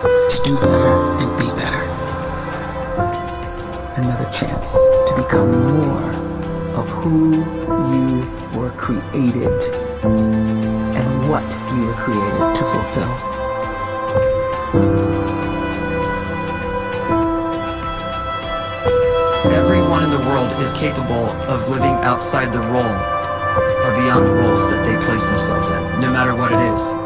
to do better and be better. Another chance to become more of who you were created and what you were created to fulfill. Everyone in the world is capable of living outside the role or beyond the roles that they place themselves in, no matter what it is.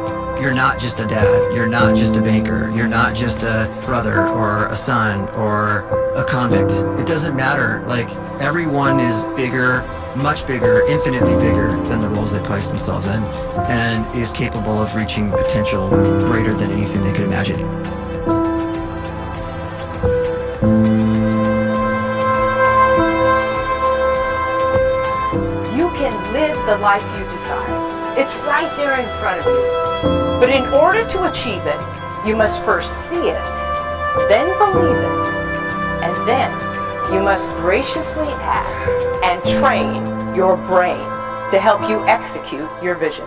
You're not just a dad, you're not just a banker, you're not just a brother or a son or a convict. It doesn't matter. Like, everyone is bigger, much bigger, infinitely bigger than the roles they place themselves in, and is capable of reaching potential greater than anything they could imagine. You can live the life you desire. It's right there in front of you. But in order to achieve it, you must first see it, then believe it, and then you must graciously ask and train your brain to help you execute your vision.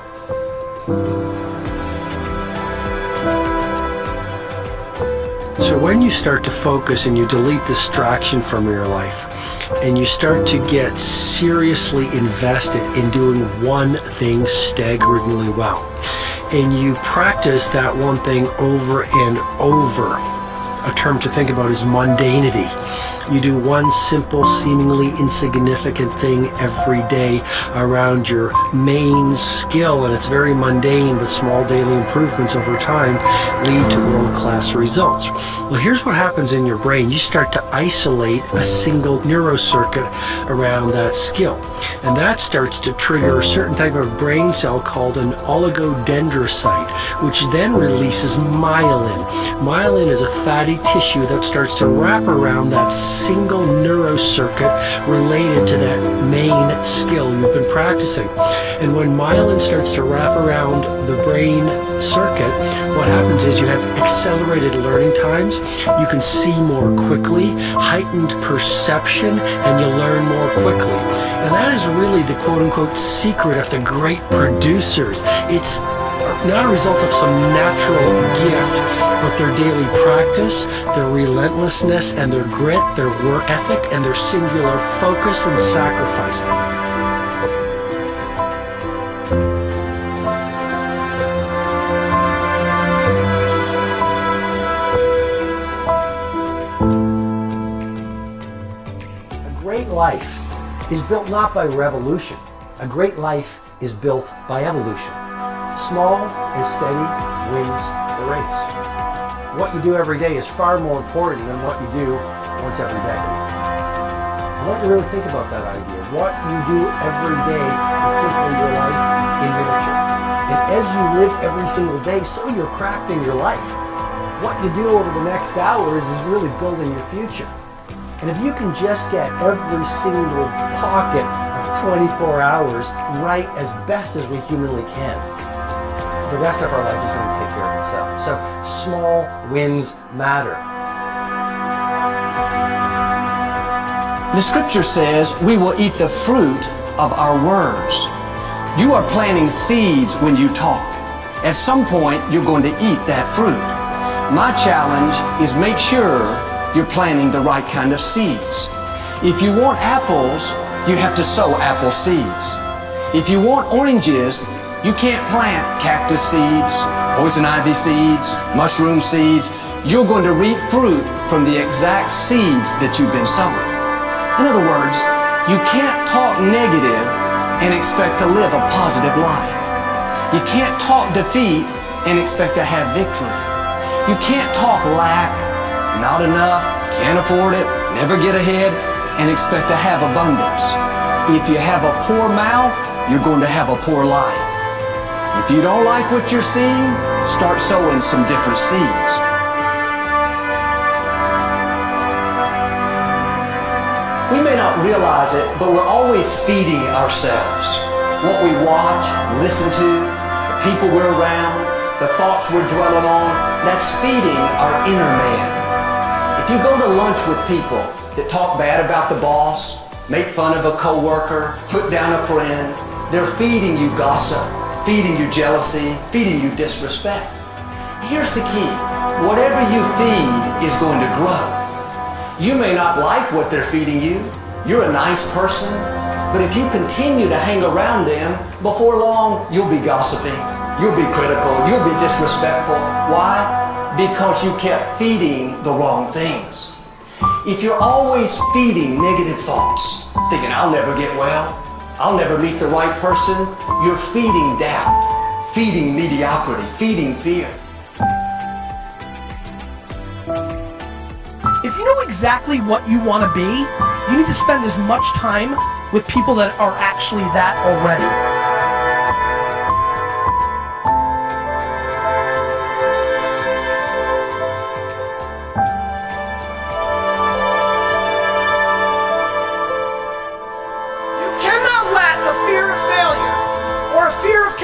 So when you start to focus and you delete distraction from your life, and you start to get seriously invested in doing one thing staggeringly well, and you practice that one thing over and over, a term to think about is mundanity. You do one simple, seemingly insignificant thing every day around your main skill, and it's very mundane, but small daily improvements over time lead to world-class results. Well, here's what happens in your brain. You start to isolate a single neurocircuit around that skill, and that starts to trigger a certain type of brain cell called an oligodendrocyte, which then releases myelin. Myelin is a fatty tissue that starts to wrap around that single neurocircuit related to that main skill you've been practicing. And when myelin starts to wrap around the brain circuit, what happens is you have accelerated learning times, you can see more quickly, heightened perception, and you learn more quickly. And that is really the quote-unquote secret of the great producers. It's not a result of some natural gift, but their daily practice, their relentlessness, and their grit, their work ethic, and their singular focus and sacrifice. A great life is built not by revolution. A great life is built by evolution. Small and steady wins the race. What you do every day is far more important than what you do once every decade. I want you to really think about that idea. What you do every day is simply your life in miniature. And as you live every single day, so you're crafting your life. What you do over the next hours is really building your future. And if you can just get every single pocket of 24 hours right as best as we humanly can, the rest of our life is going to take care of itself. So small wins matter. The scripture says we will eat the fruit of our words. You are planting seeds when you talk. At some point, you're going to eat that fruit. My challenge is make sure you're planting the right kind of seeds. If you want apples, you have to sow apple seeds. If you want oranges, you can't plant cactus seeds, poison ivy seeds, mushroom seeds. You're going to reap fruit from the exact seeds that you've been sowing. In other words, you can't talk negative and expect to live a positive life. You can't talk defeat and expect to have victory. You can't talk lack, not enough, can't afford it, never get ahead, and expect to have abundance. If you have a poor mouth, you're going to have a poor life. If you don't like what you're seeing, start sowing some different seeds. We may not realize it, but we're always feeding ourselves. What we watch, listen to, the people we're around, the thoughts we're dwelling on, that's feeding our inner man. If you go to lunch with people that talk bad about the boss, make fun of a coworker, put down a friend, they're feeding you gossip, feeding you jealousy, feeding you disrespect. Here's the key. Whatever you feed is going to grow. You may not like what they're feeding you. You're a nice person, but if you continue to hang around them, before long, you'll be gossiping. You'll be critical. You'll be disrespectful. Why? Because you kept feeding the wrong things. If you're always feeding negative thoughts, thinking, I'll never get well, I'll never meet the right person, you're feeding doubt, feeding mediocrity, feeding fear. If you know exactly what you want to be, you need to spend as much time with people that are actually that already.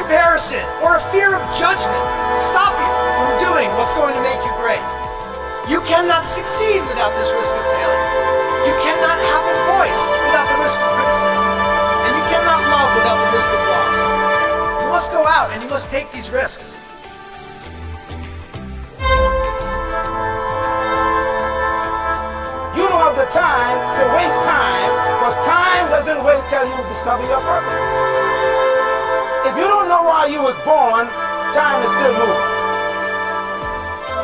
Comparison or a fear of judgment stop you from doing what's going to make you great. You cannot succeed without this risk of failure. You cannot have a voice without the risk of criticism. And you cannot love without the risk of loss. You must go out and you must take these risks. You don't have the time to waste time, because time doesn't wait till you discover your purpose. If you don't know why you was born, time is still moving.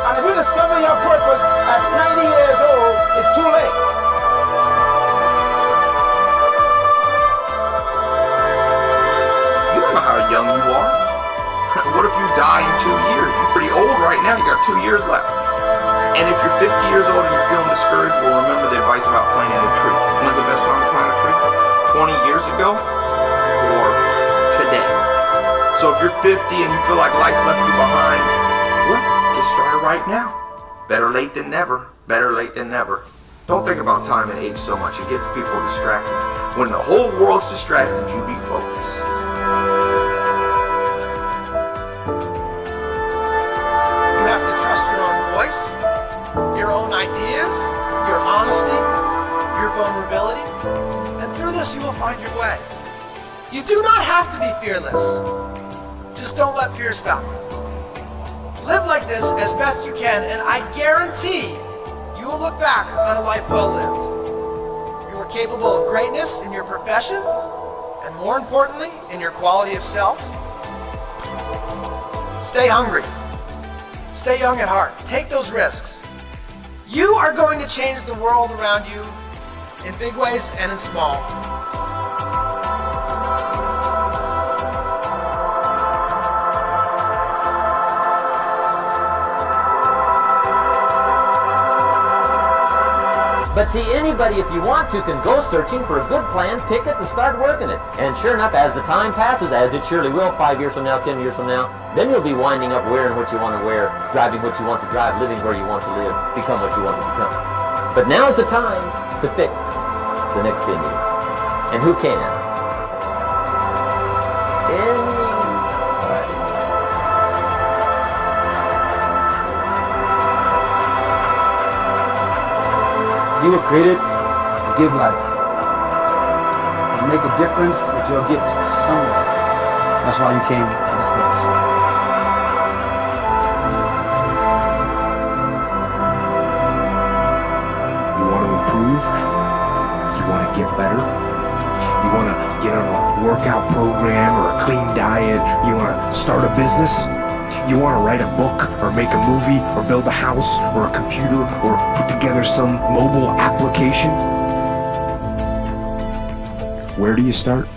And if you discover your purpose at 90 years old, it's too late. You don't know how young you are. What if you die in 2 years? You're pretty old right now. You got 2 years left. And if you're 50 years old and you're feeling discouraged, well, remember the advice about planting a tree. When's the best time to plant a tree? 20 years ago or today? So if you're 50 and you feel like life left you behind, well, get started right now. Better late than never. Better late than never. Don't think about time and age so much. It gets people distracted. When the whole world's distracted, you be focused. You have to trust your own voice, your own ideas, your honesty, your vulnerability. And through this, you will find your way. You do not have to be fearless. Just don't let fear stop you. Live like this as best you can, and I guarantee you will look back on a life well lived. You are capable of greatness in your profession, and more importantly, in your quality of self. Stay hungry. Stay young at heart. Take those risks. You are going to change the world around you in big ways and in small. But see, anybody, if you want to, can go searching for a good plan, pick it, and start working it. And sure enough, as the time passes, as it surely will, 5 years from now, 10 years from now, then you'll be winding up wearing what you want to wear, driving what you want to drive, living where you want to live, become what you want to become. But now is the time to fix the next Indian. And who can? Anybody. You were created to give life and make a difference with your gift somewhere. That's why you came to this place. You want to improve? You want to get better? You want to get on a workout program or a clean diet? You want to start a business? You want to write a book or make a movie or build a house or a computer or put together some mobile application? Where do you start?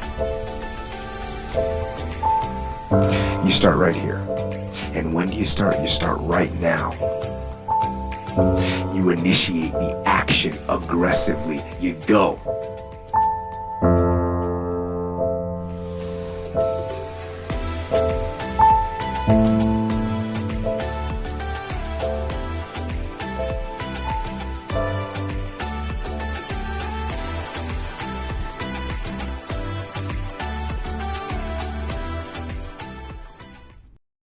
You start right here. And when do you start? You start right now. You initiate the action aggressively. You go.